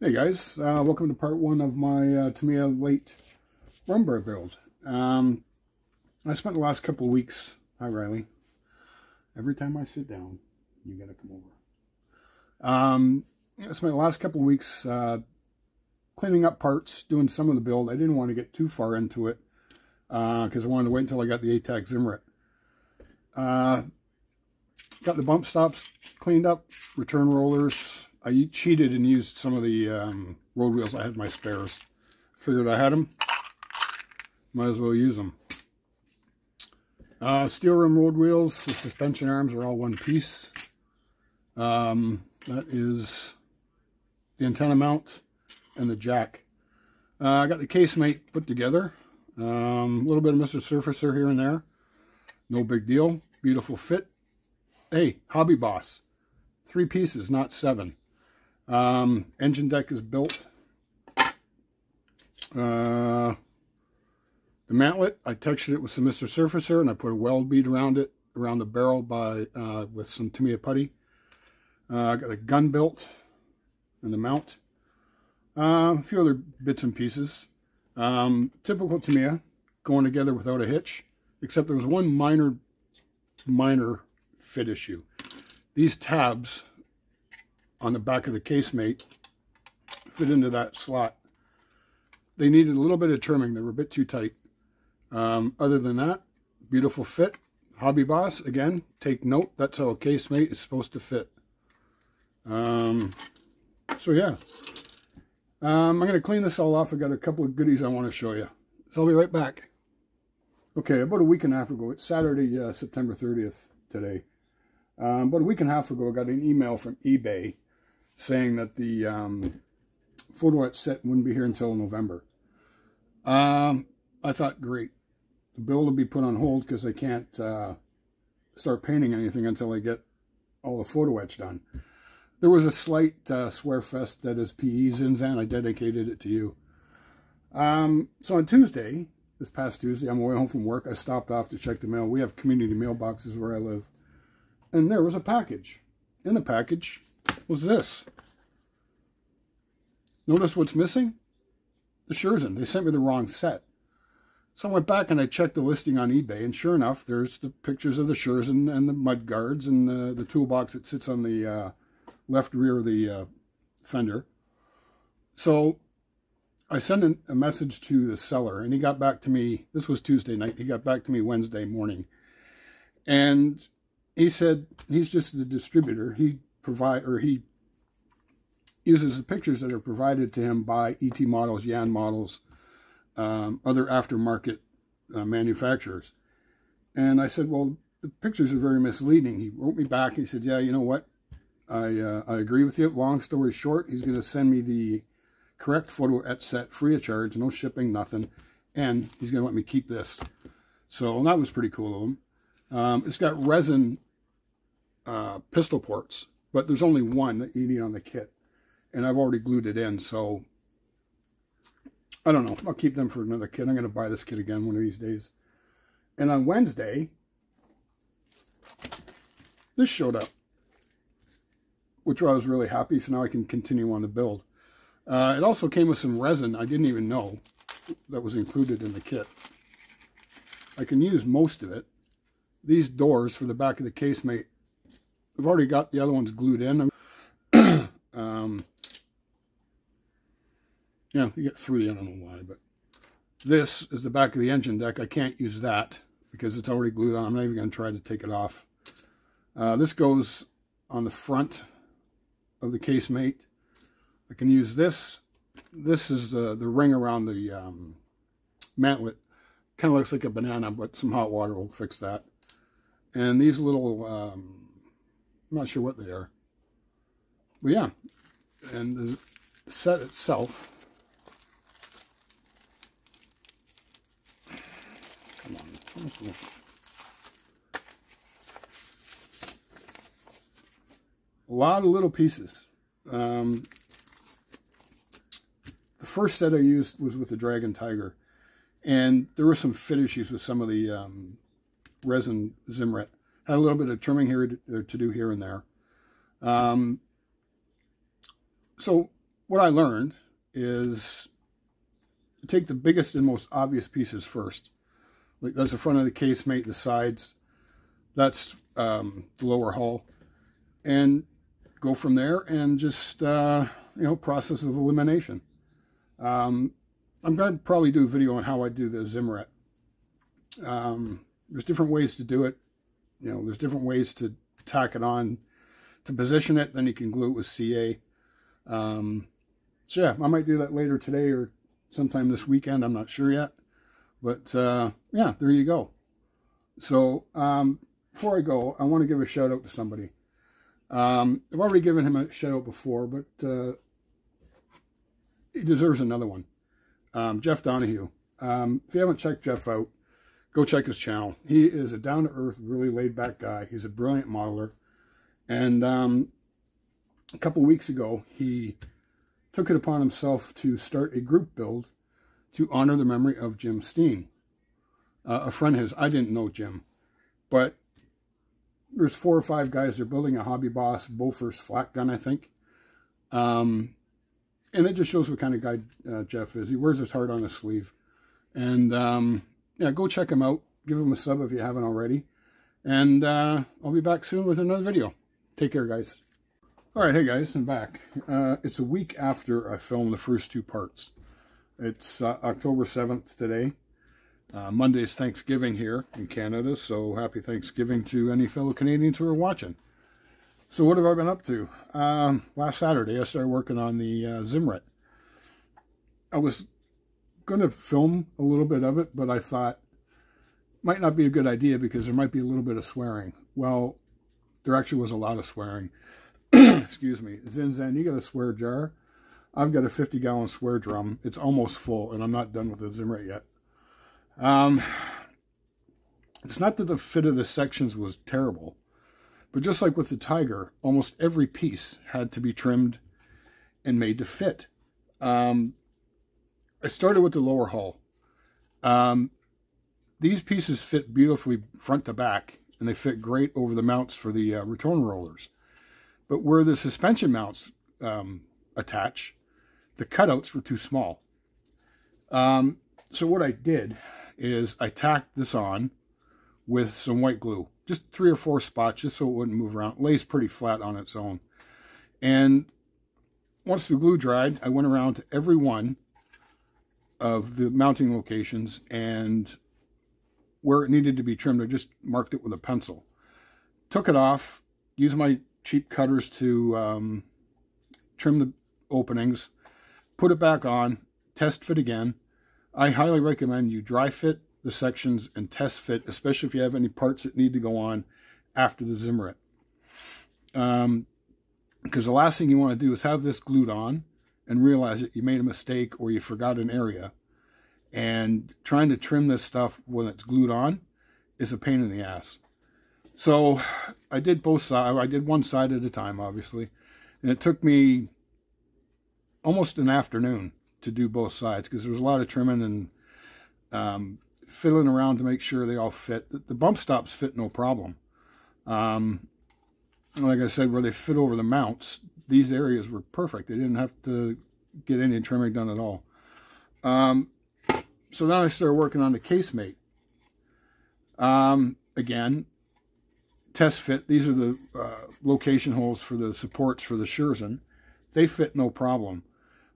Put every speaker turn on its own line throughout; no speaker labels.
Hey guys, welcome to part one of my Tamiya late Brummbar build. I spent the last couple of weeks, hi Riley, every time I sit down, you gotta come over. I spent the last couple of weeks cleaning up parts, doing some of the build. I didn't want to get too far into it because I wanted to wait until I got the Atak zimmerit. Got the bump stops cleaned up, return rollers. I cheated and used some of the road wheels I had in my spares. Figured I had them, might as well use them. Steel rim road wheels, the suspension arms are all one piece. That is the antenna mount and the jack. I got the casemate put together. A little bit of Mr. Surfacer here and there. No big deal. Beautiful fit. Hey, Hobby Boss. 3 pieces, not 7. Engine deck is built. The mantlet, I textured it with some Mr. Surfacer, and I put a weld bead around it, around the barrel with some Tamiya putty. I got the gun built and the mount. A few other bits and pieces. Typical Tamiya, going together without a hitch, except there was one minor fit issue. These tabs on the back of the casemate fit into that slot. They needed a little bit of trimming. They were a bit too tight. Other than that, beautiful fit. Hobby Boss, again, take note. That's how a casemate is supposed to fit. So yeah. I'm going to clean this all off. I got a couple of goodies I want to show you. So I'll be right back. Okay, about a week and a half ago, it's Saturday, September 30th today. About a week and a half ago, I got an email from eBay saying that the photo etch set wouldn't be here until November. I thought, great. The build will be put on hold because I can't start painting anything until I get all the photo etch done. There was a slight swear fest that is PE Zinzan. I dedicated it to you. So on Tuesday, this past Tuesday, on my way home from work, I stopped off to check the mail. We have community mailboxes where I live. And there was a package. In the package was this. Notice what's missing? The Scherzen. They sent me the wrong set. So I went back and I checked the listing on eBay, and sure enough, there's the pictures of the Scherzen and the mud guards and the toolbox that sits on the left rear of the fender. So I sent a message to the seller, and he got back to me. This was Tuesday night. He got back to me Wednesday morning. And he said he's just the distributor. He uses the pictures that are provided to him by ET Models, Yan Models, other aftermarket manufacturers. And I said, well, the pictures are very misleading. He wrote me back. He said, yeah, you know what? I agree with you. Long story short, he's going to send me the correct photo etch set free of charge, no shipping, nothing. And he's going to let me keep this. So that was pretty cool of him. It's got resin pistol ports, but there's only one that you need on the kit. And I've already glued it in, so I don't know. I'll keep them for another kit. I'm going to buy this kit again one of these days. And on Wednesday, this showed up, which I was really happy, so now I can continue on the build. It also came with some resin I didn't even know that was included in the kit. I can use most of it. These doors for the back of the casemate, I've already got the other ones glued in. Yeah, you get 3, I don't know why, but this is the back of the engine deck. I can't use that because it's already glued on. I'm not even going to try to take it off. This goes on the front of the casemate. I can use this. This is the ring around the mantlet. Kind of looks like a banana, but some hot water will fix that. And these little, I'm not sure what they are. But yeah, and the set itself, come on, a lot of little pieces. The first set I used was with the Dragon Tiger, and there were some fit issues with some of the resin zimmerit. Had a little bit of trimming here to do here and there. So what I learned is take the biggest and most obvious pieces first. Like that's the front of the casemate, the sides, that's the lower hull, and go from there and just, you know, process of elimination. I'm going to probably do a video on how I do the zimmerit. There's different ways to do it. You know, there's different ways to tack it on, to position it. Then you can glue it with CA. So yeah, I might do that later today or sometime this weekend. I'm not sure yet. But yeah, there you go. So before I go, I want to give a shout out to somebody. I've already given him a shout out before, but he deserves another one. Jeff Donahue. If you haven't checked Jeff out, go check his channel. He is a down-to-earth, really laid-back guy. He's a brilliant modeler. And a couple of weeks ago, he took it upon himself to start a group build to honor the memory of Jim Steen, a friend of his. I didn't know Jim, but there's 4 or 5 guys. They're building a Hobby Boss Bofors flat gun, I think. And it just shows what kind of guy Jeff is. He wears his heart on his sleeve. And yeah, go check him out. Give him a sub if you haven't already. And I'll be back soon with another video. Take care, guys. All right, hey guys, I'm back. It's a week after I filmed the first 2 parts. It's October 7th today. Monday's Thanksgiving here in Canada, so happy Thanksgiving to any fellow Canadians who are watching. So what have I been up to? Last Saturday, I started working on the zimmerit. I was going to film a little bit of it, but I thought might not be a good idea because there might be a little bit of swearing. Well, there actually was a lot of swearing. Excuse me. Zinzan, you got a swear jar? I've got a 50-gallon swear drum. It's almost full, and I'm not done with the zimmerit yet. It's not that the fit of the sections was terrible, but just like with the Tiger, almost every piece had to be trimmed and made to fit. I started with the lower hull. These pieces fit beautifully front to back, and they fit great over the mounts for the return rollers. But where the suspension mounts attach, the cutouts were too small. So what I did is I tacked this on with some white glue. Just 3 or 4 spots, just so it wouldn't move around. It lays pretty flat on its own. And once the glue dried, I went around to every one of the mounting locations, and where it needed to be trimmed, I just marked it with a pencil. Took it off, used my cheap cutters to trim the openings, put it back on, test fit again. I highly recommend you dry fit the sections and test fit, especially if you have any parts that need to go on after the zimmerit. Because the last thing you want to do is have this glued on and realize that you made a mistake or you forgot an area. And trying to trim this stuff when it's glued on is a pain in the ass. So I did both sides. I did one side at a time, obviously. And it took me almost an afternoon to do both sides because there was a lot of trimming and fiddling around to make sure they all fit. The bump stops fit no problem. Like I said, where they fit over the mounts, these areas were perfect. They didn't have to get any trimming done at all. So then I started working on the casemate. Again, test fit. These are the location holes for the supports for the Scherzen. They fit no problem.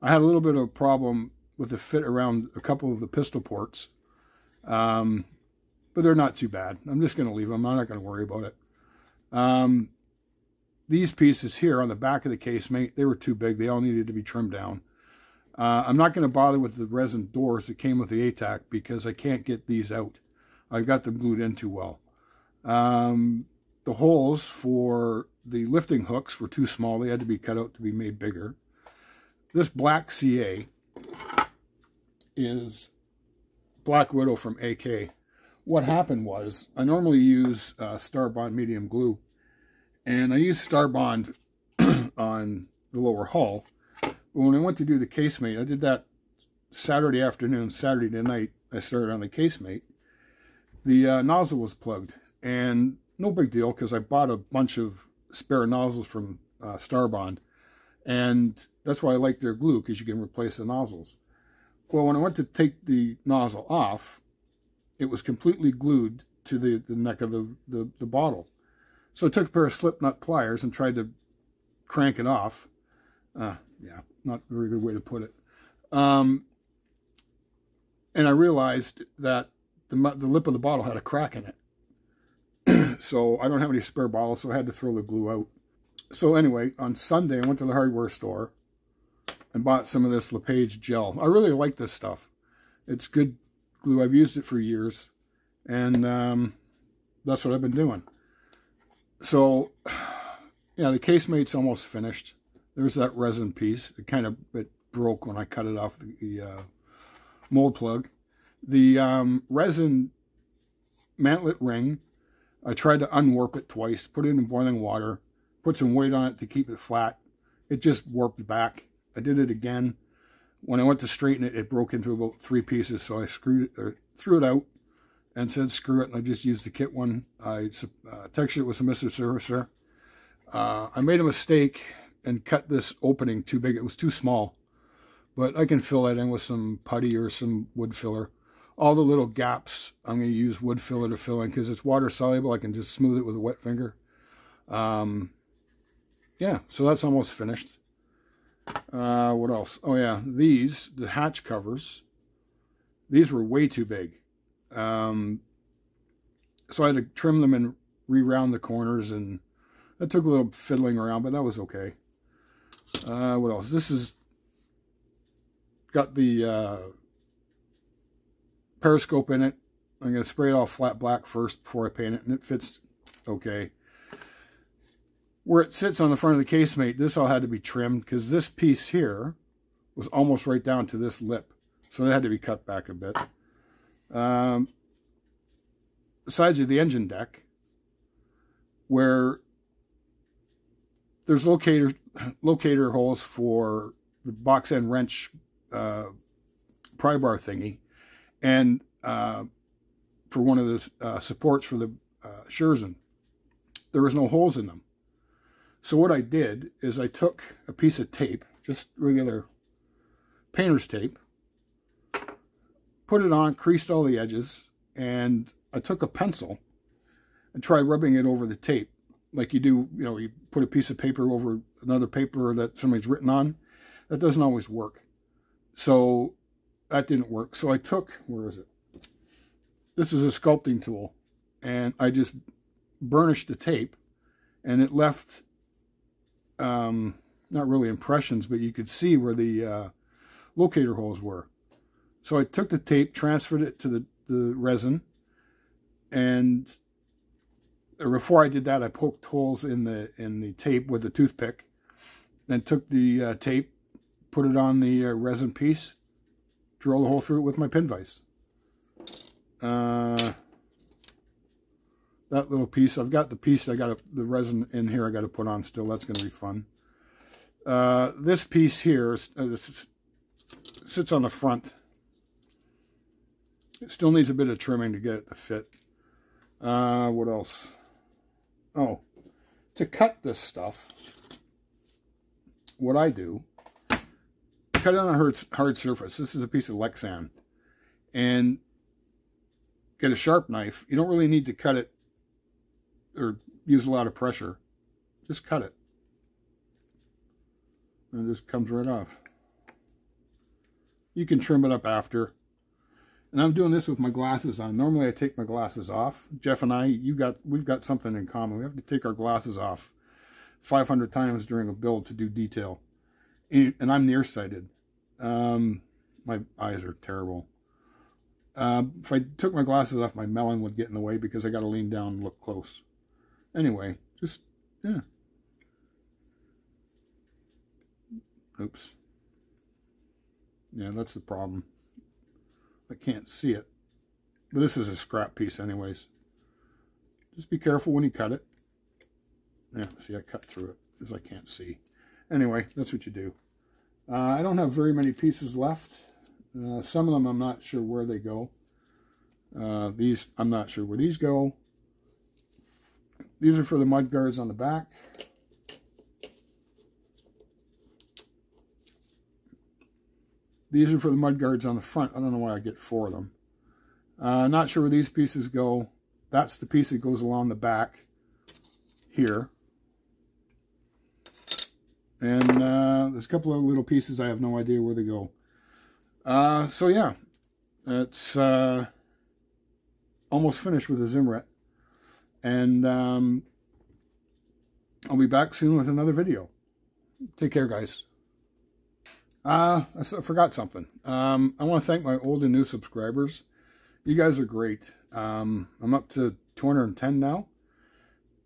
I had a little bit of a problem with the fit around a couple of the pistol ports. But they're not too bad. I'm just going to leave them. I'm not going to worry about it. These pieces here on the back of the casemate, they were too big. They all needed to be trimmed down. I'm not going to bother with the resin doors that came with the Atak because I can't get these out. I've got them glued in too well. The holes for the lifting hooks were too small. They had to be cut out to be made bigger. This black CA is Black Widow from AK. What happened was, I normally use Starbond medium glue, and I used Starbond on the lower hull. But when I went to do the casemate, I did that Saturday afternoon. Saturday night, I started on the casemate. The nozzle was plugged, and no big deal because I bought a bunch of spare nozzles from Starbond, And that's why I like their glue, because you can replace the nozzles. Well, when I went to take the nozzle off, it was completely glued to the neck of the bottle. So I took a pair of slip nut pliers and tried to crank it off. Yeah, not a very good way to put it. And I realized that the lip of the bottle had a crack in it. So I don't have any spare bottles, so I had to throw the glue out. So anyway, on Sunday, I went to the hardware store and bought some of this LePage gel. I really like this stuff. It's good glue. I've used it for years, and that's what I've been doing. So, yeah, the casemate's almost finished. There's that resin piece. It broke when I cut it off the mold plug. The resin mantlet ring, I tried to unwarp it twice, put it in boiling water, put some weight on it to keep it flat. It just warped back. I did it again. When I went to straighten it, it broke into about 3 pieces, so I threw it out and said screw it, and I just used the kit one. I textured it with some Mr. Surfacer. I made a mistake and cut this opening too big. It was too small, but I can fill that in with some putty or some wood filler. All the little gaps, I'm going to use wood filler to fill in because it's water soluble. I can just smooth it with a wet finger. Yeah, so that's almost finished. What else? Oh yeah, the hatch covers, these were way too big. So I had to trim them and re-round the corners, and that took a little fiddling around, but that was okay. What else? This is got the periscope in it. I'm going to spray it all flat black first before I paint it, and it fits okay. Where it sits on the front of the casemate, this all had to be trimmed because this piece here was almost right down to this lip. So it had to be cut back a bit. The sides of the engine deck, where there's locator holes for the box end wrench pry bar thingy, and for one of the supports for the Scherzen. There was no holes in them. So what I did is I took a piece of tape, just regular painter's tape, put it on, creased all the edges, and I took a pencil and tried rubbing it over the tape. Like you do, you know, you put a piece of paper over another paper that somebody's written on. That doesn't always work. So that didn't work. So I took, where is it? This is a sculpting tool. And I just burnished the tape, and it left not really impressions, but you could see where the locator holes were. So I took the tape, transferred it to the resin, and before I did that, I poked holes in the tape with a toothpick, then took the tape, put it on the resin piece, drilled a hole through it with my pin vise. That little piece, I've got the piece, I got the resin in here I got to put on still. That's going to be fun. This piece here sits on the front. It still needs a bit of trimming to get it to fit. What else? Oh, to cut this stuff, what I do, cut it on a hard surface. This is a piece of Lexan. And get a sharp knife. You don't really need to cut it or use a lot of pressure. Just cut it. And it just comes right off. You can trim it up after. And I'm doing this with my glasses on. Normally I take my glasses off. Jeff and I, we've got something in common. We have to take our glasses off 500 times during a build to do detail. And I'm nearsighted. My eyes are terrible. If I took my glasses off, my melon would get in the way because I got to lean down and look close. Anyway, just, yeah. Oops. Yeah, that's the problem. I can't see it. But this is a scrap piece anyways. Just be careful when you cut it. Yeah, see, I cut through it because I can't see. Anyway, that's what you do. I don't have very many pieces left. Some of them I'm not sure where they go. These, I'm not sure where these go. These are for the mud guards on the back. These are for the mud guards on the front. I don't know why I get 4 of them. Not sure where these pieces go. That's the piece that goes along the back here. And there's a couple of little pieces. I have no idea where they go. So yeah, it's almost finished with the zimmerit. And I'll be back soon with another video. Take care, guys. I forgot something. I want to thank my old and new subscribers. You guys are great. I'm up to 210 now.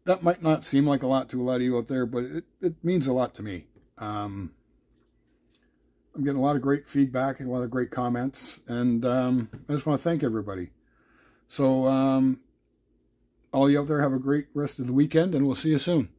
That might not seem like a lot to a lot of you out there, but it means a lot to me. I'm getting a lot of great feedback and a lot of great comments, and I just want to thank everybody. So all you out there, have a great rest of the weekend, and we'll see you soon.